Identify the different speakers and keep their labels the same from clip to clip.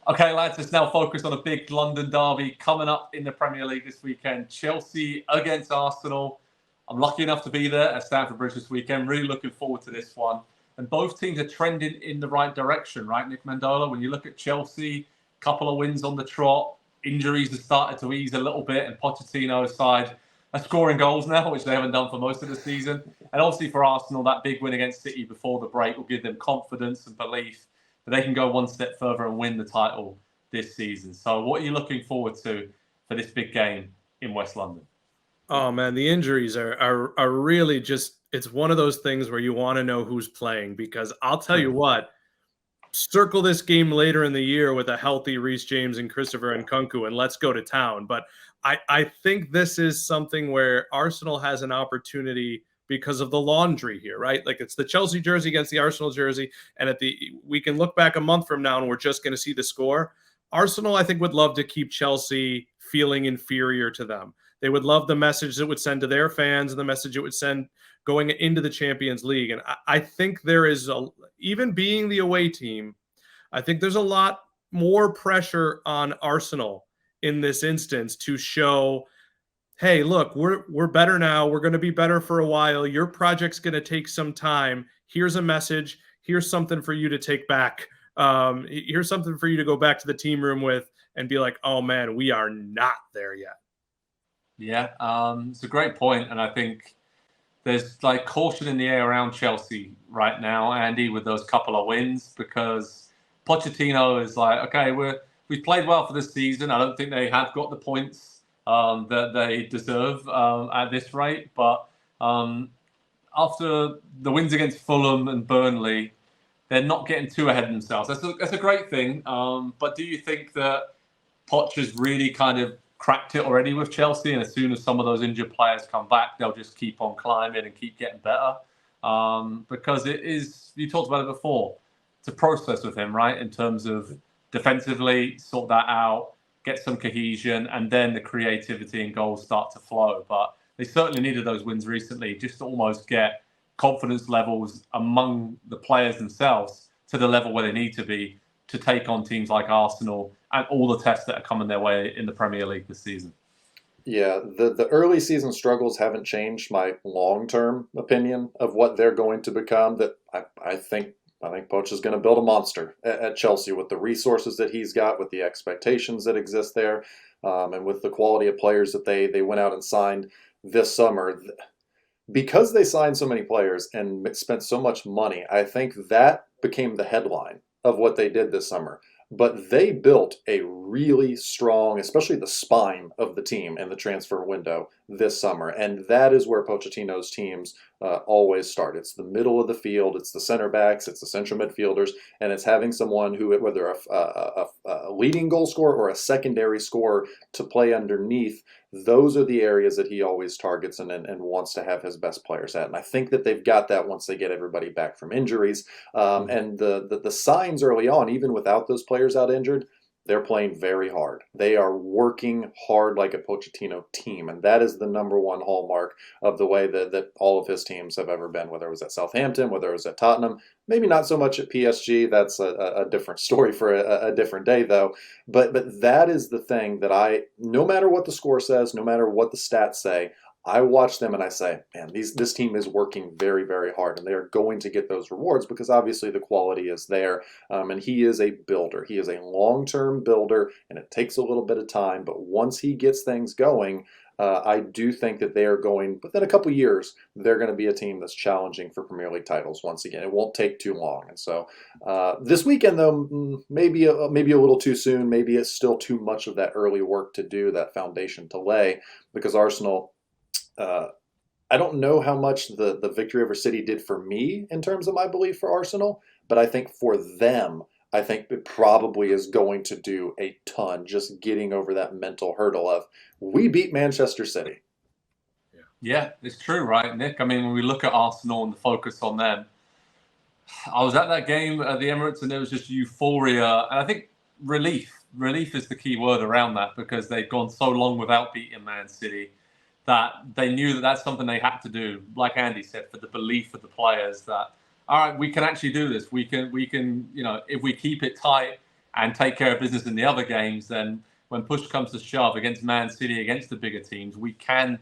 Speaker 1: Okay, lads, let's now focus on a big London derby coming up in the Premier League this weekend. Chelsea against Arsenal. I'm lucky enough to be there at Stamford Bridge this weekend. Really looking forward to this one. And both teams are trending in the right direction, right, Nick Mendola? When you look at Chelsea, couple of wins on the trot, injuries have started to ease a little bit, and Pochettino's side are scoring goals now, which they haven't done for most of the season. And obviously for Arsenal, that big win against City before the break will give them confidence and belief that they can go one step further and win the title this season. So what are you looking forward to for this big game in West London?
Speaker 2: Oh, man, the injuries are really just, it's one of those things where you want to know who's playing, because I'll tell you what, circle this game later in the year with a healthy Reece James and Christopher Nkunku, and let's go to town. But I think this is something where Arsenal has an opportunity because of the laundry here, right? Like, it's the Chelsea jersey against the Arsenal jersey, and we can look back a month from now and we're just going to see the score. Arsenal, I think, would love to keep Chelsea feeling inferior to them. They would love the message it would send to their fans and the message it would send going into the Champions League. And I think there is, even being the away team, I think there's a lot more pressure on Arsenal in this instance to show, hey, look, we're better now. We're going to be better for a while. Your project's going to take some time. Here's a message. Here's something for you to take back. Here's something for you to go back to the team room with and be like, oh, man, we are not there yet.
Speaker 1: Yeah, it's a great point. And I think there's like caution in the air around Chelsea right now, Andy, with those couple of wins, because Pochettino is like, okay, we've played well for this season. I don't think they have got the points that they deserve at this rate. But after the wins against Fulham and Burnley, they're not getting too ahead of themselves. That's a great thing. But do you think that Poch has really kind of cracked it already with Chelsea, and as soon as some of those injured players come back, they'll just keep on climbing and keep getting better? Because it is, you talked about it before, it's a process with him, right? In terms of defensively, sort that out, get some cohesion, and then the creativity and goals start to flow. But they certainly needed those wins recently just to almost get confidence levels among the players themselves to the level where they need to be to take on teams like Arsenal and all the tests that are coming their way in the Premier League this season.
Speaker 3: Yeah, the early season struggles haven't changed my long-term opinion of what they're going to become. That I think Poch is going to build a monster at Chelsea with the resources that he's got, with the expectations that exist there, and with the quality of players that they went out and signed this summer. Because they signed so many players and spent so much money, I think that became the headline of what they did this summer. But they built a really strong, especially the spine of the team in the transfer window this summer. And that is where Pochettino's teams always start. It's the middle of the field. It's the center backs. It's the central midfielders. And it's having someone who, whether a leading goal scorer or a secondary scorer, to play underneath. Those are the areas that he always targets and wants to have his best players at. And I think that they've got that once they get everybody back from injuries. And the signs early on, even without those players out injured, they're playing very hard. They are working hard like a Pochettino team. And that is the number one hallmark of the way that all of his teams have ever been, whether it was at Southampton, whether it was at Tottenham. Maybe not so much at PSG. That's a different story for a different day, though. But that is the thing that no matter what the score says, no matter what the stats say, I watch them and I say, man, this team is working very, very hard, and they are going to get those rewards because obviously the quality is there. And he is a builder. He is a long-term builder, and it takes a little bit of time. But once he gets things going, I do think that they are going, within a couple years, they're going to be a team that's challenging for Premier League titles once again. It won't take too long. And so this weekend, though, maybe a little too soon. Maybe it's still too much of that early work to do, that foundation to lay, because Arsenal, I don't know how much the victory over City did for me in terms of my belief for Arsenal, but I think for them, I think it probably is going to do a ton, just getting over that mental hurdle of, we beat Manchester City.
Speaker 1: Yeah, it's true, right, Nick? I mean, when we look at Arsenal and the focus on them, I was at that game at the Emirates and there was just euphoria. And I think relief is the key word around that, because they'd gone so long without beating Man City that they knew that that's something they had to do. Like Andy said, for the belief of the players that, all right, we can actually do this. We can, if we keep it tight and take care of business in the other games, then when push comes to shove against Man City, against the bigger teams, we can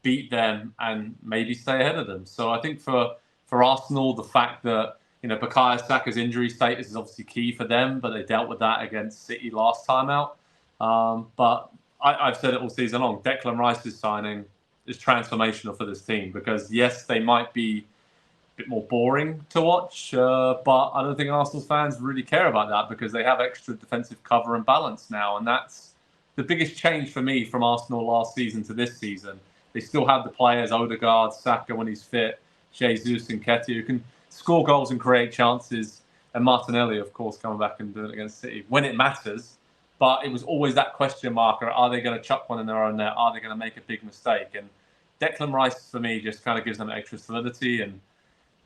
Speaker 1: beat them and maybe stay ahead of them. So I think for Arsenal, the fact that Bukayo Saka's injury status is obviously key for them, but they dealt with that against City last time out. But I've said it all season long, Declan Rice's signing is transformational for this team because, yes, they might be a bit more boring to watch, but I don't think Arsenal fans really care about that because they have extra defensive cover and balance now, and that's the biggest change for me from Arsenal last season to this season. They still have the players, Odegaard, Saka when he's fit, Jesus and Nketiah, who can score goals and create chances, and Martinelli, of course, coming back and doing it against City when it matters. But it was always that question marker, are they going to chuck one in their own net? Are they going to make a big mistake? And Declan Rice, for me, just kind of gives them extra solidity. And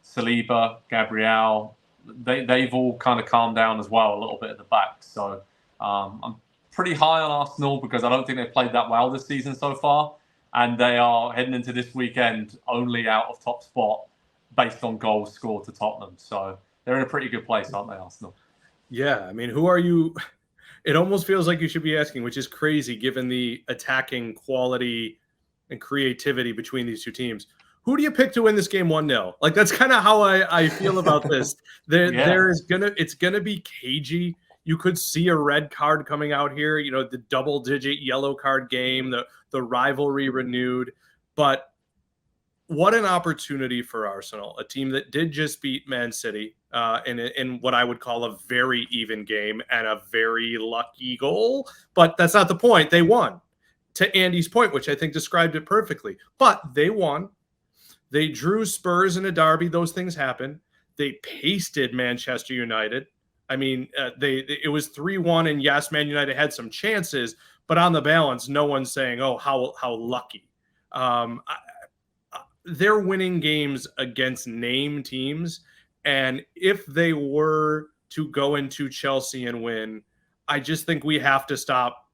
Speaker 1: Saliba, Gabriel, they've all kind of calmed down as well a little bit at the back. So I'm pretty high on Arsenal because I don't think they've played that well this season so far. And they are heading into this weekend only out of top spot based on goals scored to Tottenham. So they're in a pretty good place, aren't they, Arsenal?
Speaker 2: Yeah, I mean, who are you? It almost feels like you should be asking, which is crazy given the attacking quality and creativity between these two teams. Who do you pick to win this game 1-0? Like, that's kind of how I feel about this. It's gonna be cagey. You could see a red card coming out here, the double-digit yellow card game, the rivalry renewed. But what an opportunity for Arsenal, a team that did just beat Man City in what I would call a very even game and a very lucky goal. But that's not the point. They won, to Andy's point, which I think described it perfectly. But they won. They drew Spurs in a derby. Those things happen. They pasted Manchester United. I mean, it was 3-1, and yes, Man United had some chances, but on the balance, no one's saying, "Oh, how lucky." They're winning games against name teams, and if they were to go into Chelsea and win, I just think we have to stop.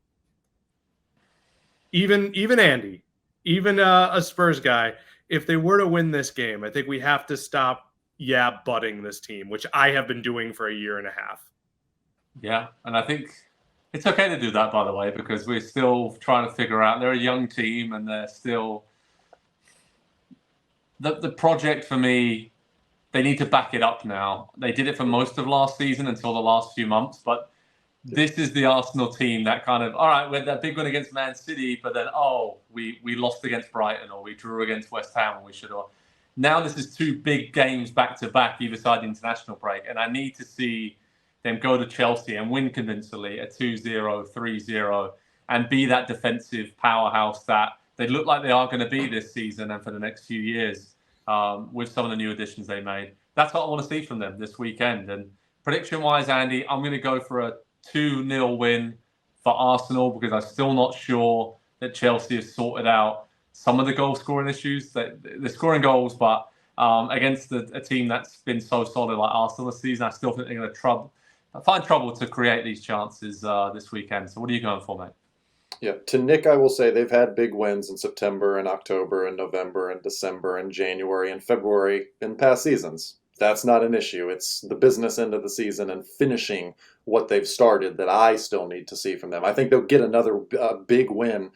Speaker 2: Even Andy, even a Spurs guy, if they were to win this game, I think we have to stop butting this team, which I have been doing for a year and a half.
Speaker 1: Yeah, and I think it's okay to do that, by the way, because we're still trying to figure out. They're a young team, and they're still the project for me. They need to back it up now. They did it for most of last season until the last few months, but this is the Arsenal team that kind of, all right, we had that big one against Man City, but then, we lost against Brighton, or we drew against West Ham, and we should have. Now this is two big games back-to-back, either side the international break, and I need to see them go to Chelsea and win convincingly a 2-0, 3-0, and be that defensive powerhouse that they look like they are going to be this season and for the next few years with some of the new additions they made. That's what I want to see from them this weekend. And prediction-wise, Andy, I'm going to go for a 2-0 win for Arsenal because I'm still not sure that Chelsea has sorted out some of the goal-scoring issues. They're scoring goals, but against a team that's been so solid like Arsenal this season, I still think they're going to find trouble to create these chances this weekend. So what are you going for, mate?
Speaker 3: Yeah, to Nick, I will say they've had big wins in September and October and November and December and January and February in past seasons. That's not an issue. It's the business end of the season and finishing what they've started that I still need to see from them. I think they'll get another big win.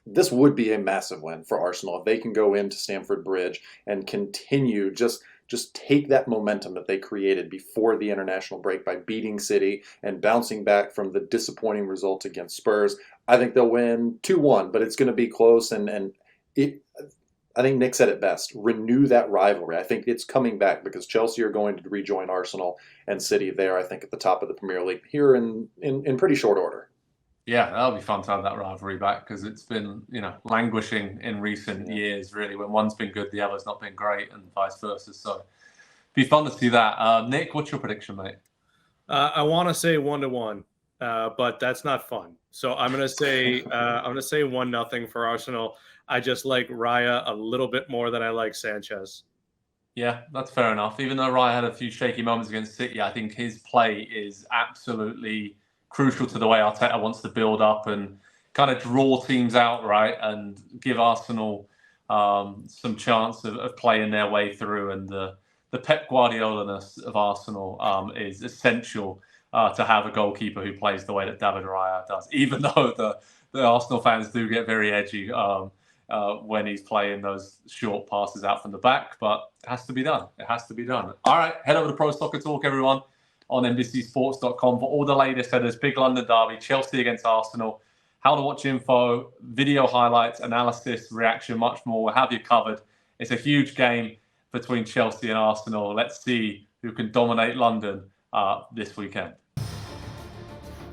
Speaker 3: This would be a massive win for Arsenal if they can go into Stamford Bridge and continue just take that momentum that they created before the international break by beating City and bouncing back from the disappointing result against Spurs. I think they'll win 2-1, but it's going to be close. And I think Nick said it best. Renew that rivalry. I think it's coming back because Chelsea are going to rejoin Arsenal and City there, I think, at the top of the Premier League here in pretty short order.
Speaker 1: Yeah, that'll be fun to have that rivalry back because it's been, languishing in recent years, really. When one's been good, the other's not been great, and vice versa. So it'd be fun to see that. Nick, what's your prediction, mate?
Speaker 2: I want to say 1-1, but that's not fun. So I'm gonna say 1-0 for Arsenal. I just like Raya a little bit more than I like Sanchez.
Speaker 1: Yeah, that's fair enough. Even though Raya had a few shaky moments against City, I think his play is absolutely crucial to the way Arteta wants to build up and kind of draw teams out, right, and give Arsenal some chance of playing their way through. And the Pep Guardiola-ness of Arsenal is essential to have a goalkeeper who plays the way that David Raya does, even though the Arsenal fans do get very edgy when he's playing those short passes out from the back. But it has to be done. It has to be done. All right, head over to Pro Soccer Talk, everyone, on NBCSports.com for all the latest headers. Big London derby, Chelsea against Arsenal, how to watch info, video highlights, analysis, reaction, much more. We'll have you covered. It's a huge game between Chelsea and Arsenal. Let's see who can dominate London this weekend.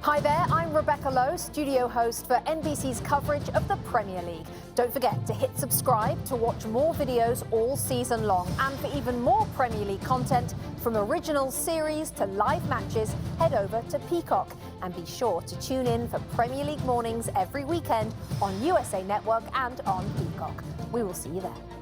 Speaker 4: Hi there, I'm Rebecca Lowe, studio host for NBC's coverage of the Premier League. Don't forget to hit subscribe to watch more videos all season long. And for even more Premier League content, from original series to live matches, head over to Peacock. And be sure to tune in for Premier League mornings every weekend on USA Network and on Peacock. We will see you there.